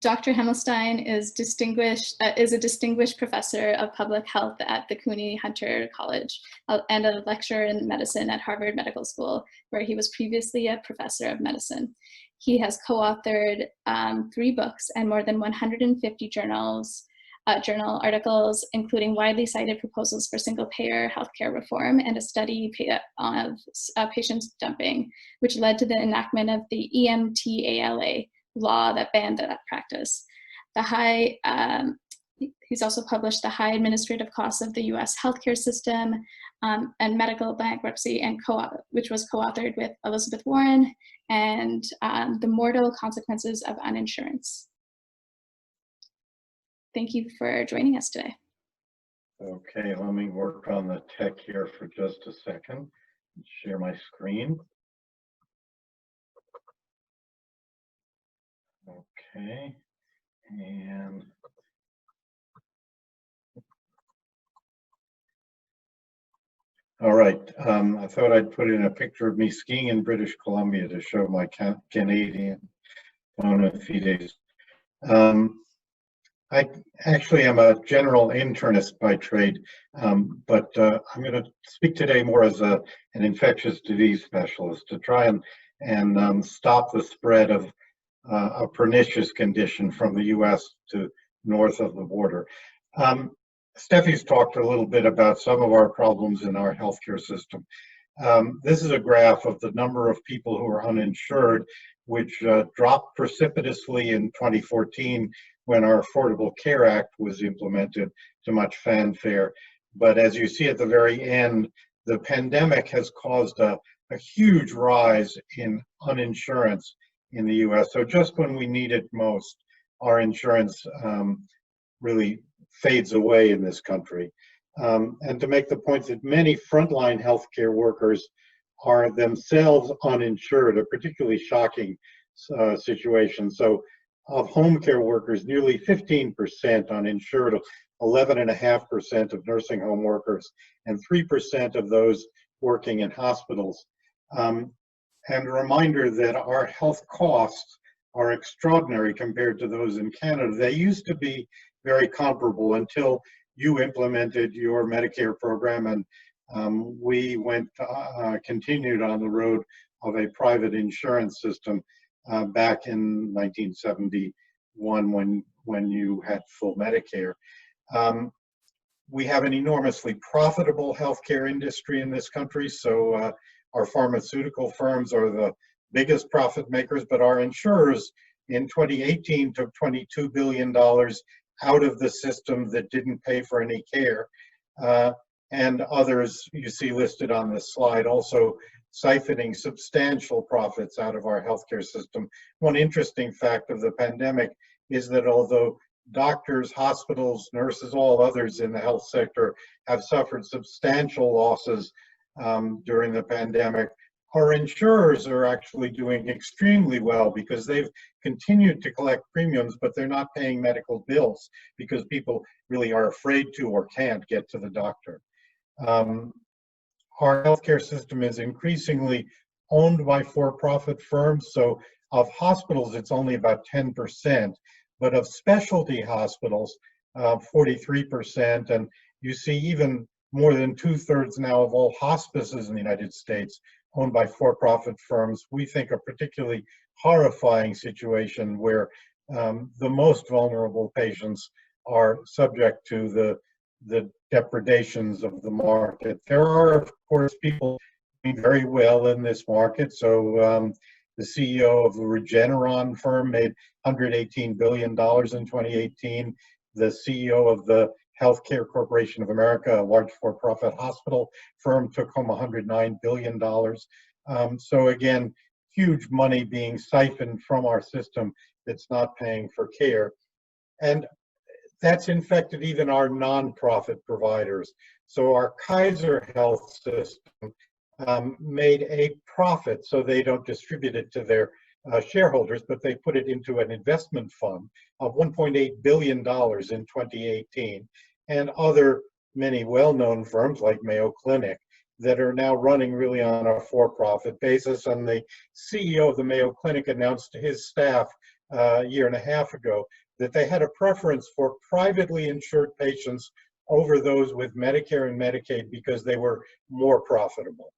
Dr. Himmelstein is a distinguished professor of public health at the CUNY Hunter College and a lecturer in medicine at Harvard Medical School, where he was previously a professor of medicine. He has co-authored 3 books and more than 150 journal articles, including widely cited proposals for single-payer healthcare reform and a study of patients dumping, which led to the enactment of the EMTALA law that banned that practice. He's also published The High Administrative Costs of the U.S. Healthcare System and Medical Bankruptcy, which was co-authored with Elizabeth Warren, and The Mortal Consequences of Uninsurance. Thank you for joining us today. Okay, let me work on the tech here for just a second. Share my screen. Okay, and all right, I thought I'd put in a picture of me skiing in British Columbia to show my Canadian bona fides. I actually am a general internist by trade, but I'm going to speak today more as an infectious disease specialist to try and stop the spread of a pernicious condition from the U.S. to north of the border. Steffie's talked a little bit about some of our problems in our healthcare system. This is a graph of the number of people who are uninsured, which dropped precipitously in 2014 when our Affordable Care Act was implemented to much fanfare. But as you see at the very end, the pandemic has caused a huge rise in uninsurance in the US. So just when we need it most, our insurance really fades away in this country. And to make the point that many frontline healthcare workers are themselves uninsured, a particularly shocking situation. So of home care workers, nearly 15% uninsured, 11.5% of nursing home workers, and 3% of those working in hospitals. And a reminder that our health costs are extraordinary compared to those in Canada. They used to be very comparable until you implemented your Medicare program, and we continued on the road of a private insurance system back in 1971 when you had full Medicare. We have an enormously profitable healthcare industry in this country, so our pharmaceutical firms are the biggest profit makers, but our insurers in 2018 took $22 billion out of the system that didn't pay for any care. And others you see listed on this slide also siphoning substantial profits out of our healthcare system. One interesting fact of the pandemic is that although doctors, hospitals, nurses, all others in the health sector have suffered substantial losses during the pandemic, our insurers are actually doing extremely well because they've continued to collect premiums, but they're not paying medical bills because people really are afraid to or can't get to the doctor. Our healthcare system is increasingly owned by for-profit firms. So of hospitals, it's only about 10%, but of specialty hospitals, 43%. And you see even more than 2/3 now of all hospices in the United States owned by for-profit firms. We think a particularly horrifying situation where the most vulnerable patients are subject to the depredations of the market. There are, of course, people doing very well in this market. So the CEO of the Regeneron firm made $118 billion in 2018. The CEO of the Healthcare Corporation of America, a large for-profit hospital firm, took home $109 billion. So again, huge money being siphoned from our system that's not paying for care. And that's infected even our nonprofit providers. So our Kaiser Health system made a profit, so they don't distribute it to their shareholders, but they put it into an investment fund of $1.8 billion in 2018, and other many well-known firms like Mayo Clinic that are now running really on a for-profit basis. And the CEO of the Mayo Clinic announced to his staff a year and a half ago, that they had a preference for privately insured patients over those with Medicare and Medicaid because they were more profitable.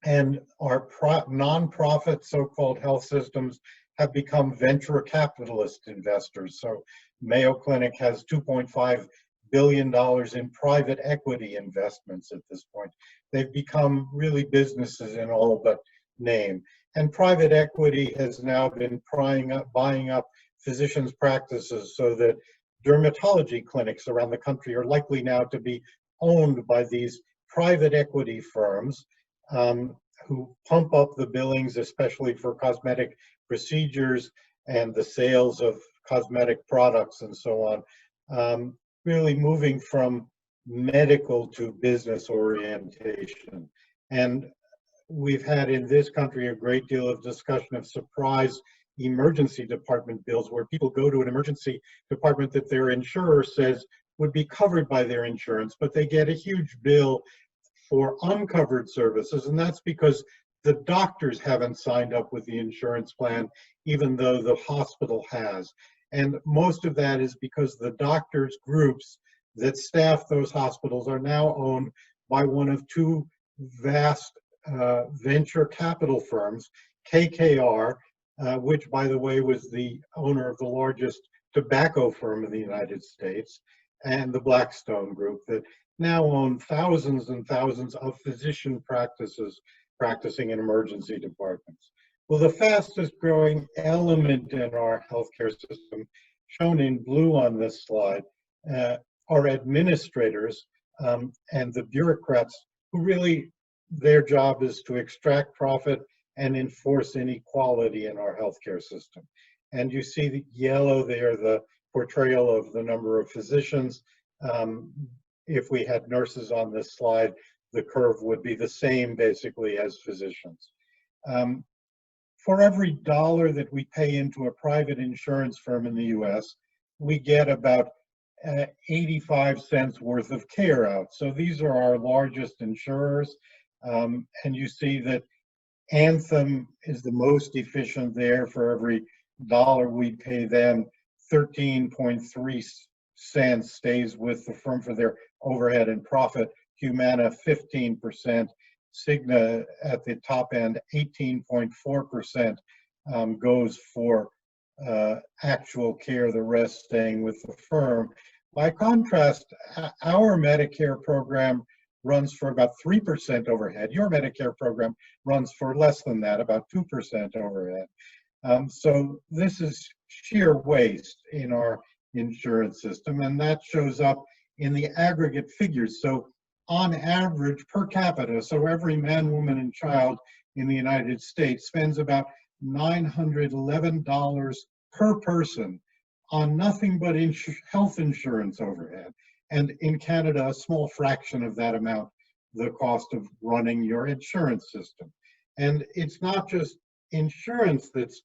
And our nonprofit so-called health systems have become venture capitalist investors. So Mayo Clinic has $2.5 billion in private equity investments at this point. They've become really businesses in all but name. And private equity has now been buying up physicians' practices so that dermatology clinics around the country are likely now to be owned by these private equity firms who pump up the billings, especially for cosmetic procedures and the sales of cosmetic products and so on, really moving from medical to business orientation. And we've had in this country a great deal of discussion of surprise emergency department bills where people go to an emergency department that their insurer says would be covered by their insurance, but they get a huge bill for uncovered services, and that's because the doctors haven't signed up with the insurance plan, even though the hospital has. And most of that is because the doctors' groups that staff those hospitals are now owned by one of two vast venture capital firms, KKR, which, by the way, was the owner of the largest tobacco firm in the United States, and the Blackstone Group, that now own thousands and thousands of physician practices practicing in emergency departments. Well, the fastest growing element in our healthcare system, shown in blue on this slide, are administrators and the bureaucrats who really, their job is to extract profit and enforce inequality in our healthcare system. And you see the yellow there, the portrayal of the number of physicians. If we had nurses on this slide, the curve would be the same basically as physicians. For every dollar that we pay into a private insurance firm in the US, we get about 85 cents worth of care out. So these are our largest insurers. And you see that Anthem is the most efficient there. For every dollar we pay them, 13.3 cents stays with the firm for their overhead and profit. Humana, 15%. Cigna at the top end, 18.4% goes for actual care, the rest staying with the firm. By contrast, our Medicare program runs for about 3% overhead. Your Medicare program runs for less than that, about 2% overhead. So this is sheer waste in our insurance system, and that shows up in the aggregate figures. So on average, per capita, so every man, woman, and child in the United States spends about $911 per person on nothing but health insurance overhead. And in Canada, a small fraction of that amount, the cost of running your insurance system. And it's not just insurance that's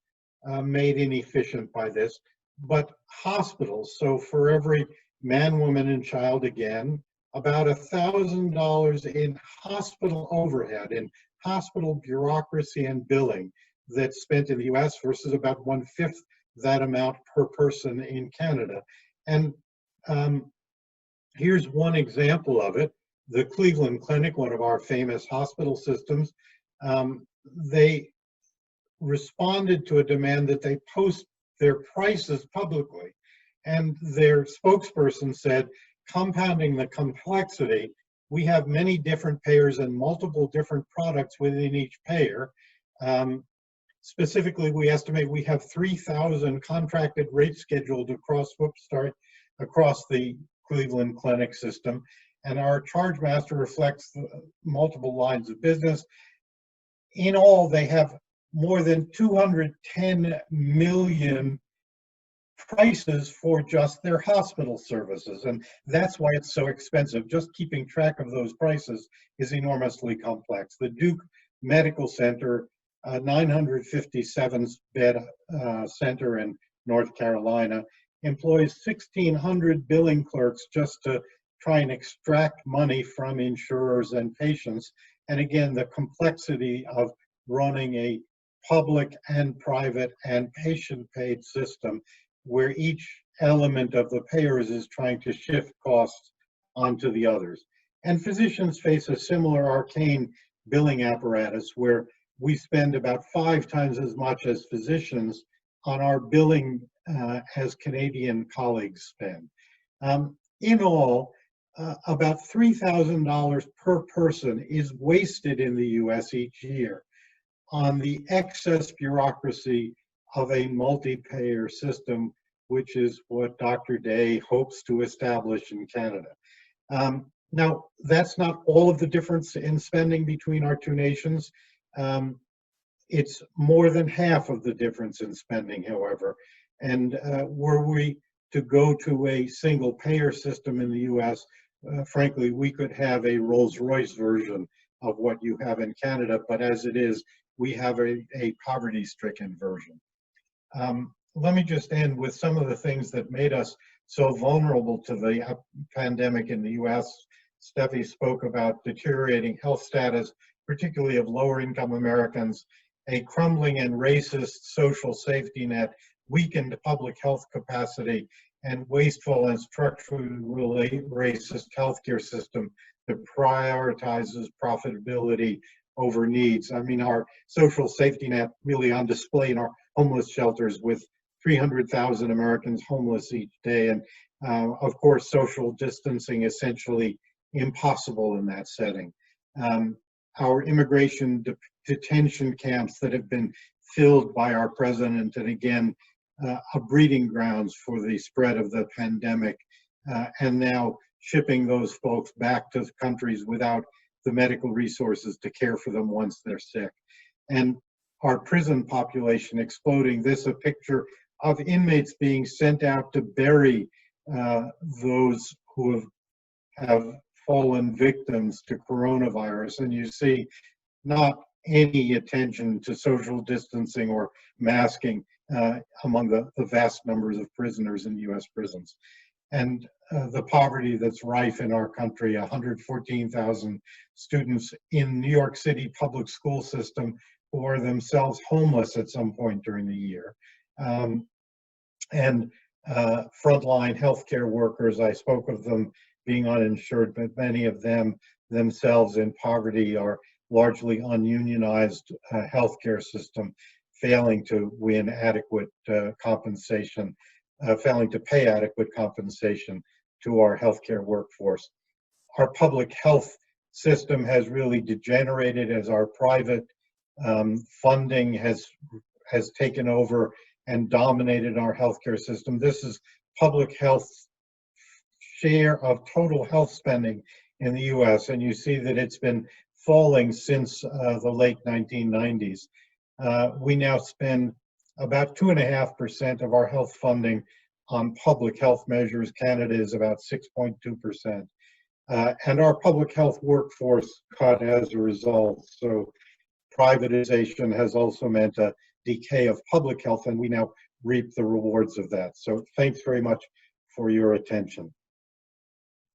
made inefficient by this, but hospitals. So for every man, woman, and child, again, about $1,000 in hospital overhead, in hospital bureaucracy and billing that's spent in the US versus about 1/5 that amount per person in Canada. And here's one example of it. The Cleveland Clinic, one of our famous hospital systems, they responded to a demand that they post their prices publicly. And their spokesperson said, compounding the complexity, we have many different payers and multiple different products within each payer. Specifically, we estimate we have 3,000 contracted rates scheduled across the Cleveland Clinic system, and our charge master reflects multiple lines of business. In all, they have more than 210 million prices for just their hospital services, and that's why it's so expensive. Just keeping track of those prices is enormously complex. The Duke Medical Center, 957-bed center in North Carolina, employs 1,600 billing clerks just to try and extract money from insurers and patients. And again, the complexity of running a public and private and patient-paid system where each element of the payers is trying to shift costs onto the others. And physicians face a similar arcane billing apparatus where we spend about 5 times as much as physicians on our billing as Canadian colleagues spend. In all, about $3,000 per person is wasted in the US each year on the excess bureaucracy of a multi-payer system, which is what Dr. Day hopes to establish in Canada. Now, that's not all of the difference in spending between our two nations. It's more than half of the difference in spending, however. And were we to go to a single payer system in the US, frankly, we could have a Rolls-Royce version of what you have in Canada, but as it is, we have a poverty-stricken version. Let me just end with some of the things that made us so vulnerable to the pandemic in the US. Steffi spoke about deteriorating health status, particularly of lower income Americans, a crumbling and racist social safety net, weakened public health capacity, and wasteful and structurally racist healthcare system that prioritizes profitability over needs. I mean, our social safety net really on display in our homeless shelters with 300,000 Americans homeless each day. And of course, social distancing essentially impossible in that setting. Our immigration detention camps that have been filled by our president, and again, a breeding grounds for the spread of the pandemic, and now shipping those folks back to countries without the medical resources to care for them once they're sick. And our prison population exploding. This a picture of inmates being sent out to bury those who have fallen victims to coronavirus. And you see not any attention to social distancing or masking among the vast numbers of prisoners in US prisons. And the poverty that's rife in our country, 114,000 students in New York City public school system who are themselves homeless at some point during the year. And frontline healthcare workers, I spoke of them being uninsured, but many of them themselves in poverty are largely ununionized healthcare system, failing to win adequate compensation, failing to pay adequate compensation to our healthcare workforce. Our public health system has really degenerated as our private funding has taken over and dominated our healthcare system. This is public health share of total health spending in the US, and you see that it's been falling since the late 1990s. We now spend about 2.5% of our health funding on public health measures. Canada is about 6.2%. And our public health workforce cut as a result. So privatization has also meant a decay of public health, and we now reap the rewards of that. So thanks very much for your attention.